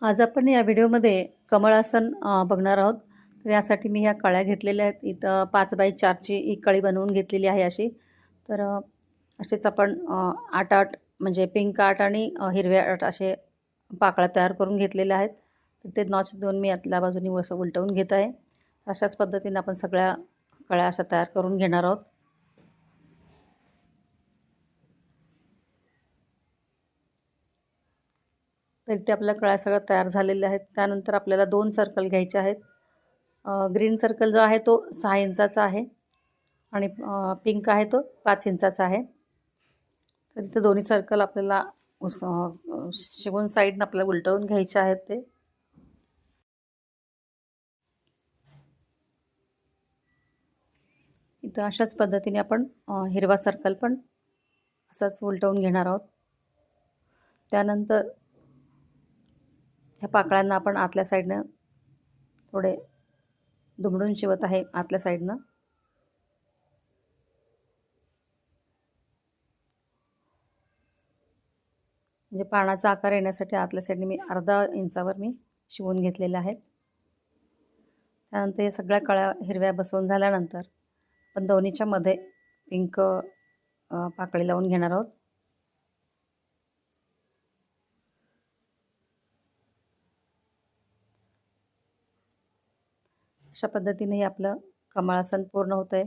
आज आपण या व्हिडिओमध्ये कमळासन बघणार आहोत. तर यासाठी मी ह्या कळ्या घेतलेल्या आहेत. इथं 5x4ची ही कळी बनवून घेतलेली आहे अशी. तर असेच आपण 8-8 म्हणजे पिंक 8 आणि हिरव्या 8 असे पाकळ्या तयार करून घेतलेल्या आहेत. तर ते नॉच देऊन मी आतल्या बाजूनी असं उलटवून घेत आहे. अशाच पद्धतीने आपण सगळ्या कळ्या अशा तयार करून घेणार आहोत. तर इथे आपल्या कळ्या सगळ्या तयार झालेल्या आहेत. त्यानंतर आपल्याला 2 सर्कल घ्यायचे आहेत. ग्रीन सर्कल जो आहे तो 6 इंचाचा आहे आणि पिंक आहे तो 5 इंचाचा आहे. तर इथं दोन्ही सर्कल आपल्याला शिवून साईडनं आपल्याला उलटवून घ्यायचे आहेत ते. इथं अशाच पद्धतीने आपण हिरवा सर्कल पण असाच उलटवून घेणार आहोत. त्यानंतर ह्या पाकळ्यांना आपण आतल्या साईडनं थोडे दुमडून शिवत आहे आतल्या साईडनं. म्हणजे पानाचा आकार येण्यासाठी आतल्या साईडने मी अर्धा इंचावर मी शिवून घेतलेले आहेत. त्यानंतर हे सगळ्या कळ्या हिरव्या बसवून झाल्यानंतर आपण दोन्हीच्या मध्ये पिंक पाकळी लावून घेणार आहोत. अशा पद्धतीने आपलं कमळासन पूर्ण होतं आहे.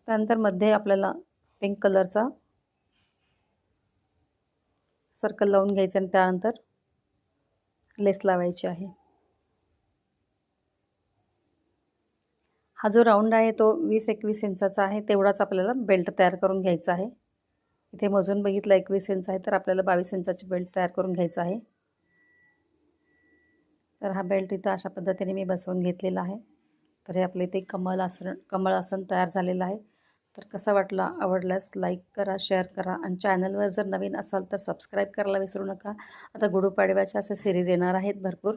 त्यानंतर मध्ये आपल्याला पिंक कलरचा सर्कल लावून घ्यायचं आणि त्यानंतर लेस लावायची आहे. हा जो राऊंड आहे तो 20-21 इंचाचा आहे. तेवढाच आपल्याला बेल्ट तयार करून घ्यायचा आहे. इथे मोजून बघितलं 21 इंच आहे, तर आपल्याला 22 इंचाची बेल्ट तयार करून घ्यायचा आहे. तर हा बेल्ट इथं अशा पद्धतीने मी बसवून घेतलेला आहे. तर हे आपले इथे कमळ आसन तयार झालेलं आहे. तर कसा वाटला, आवडल्यास लाईक करा, शेअर करा आणि चॅनलवर जर नवीन असाल तर सबस्क्राईब करायला विसरू नका. आता गुढीपाडव्याच्या अशा सिरीज येणार आहेत भरपूर.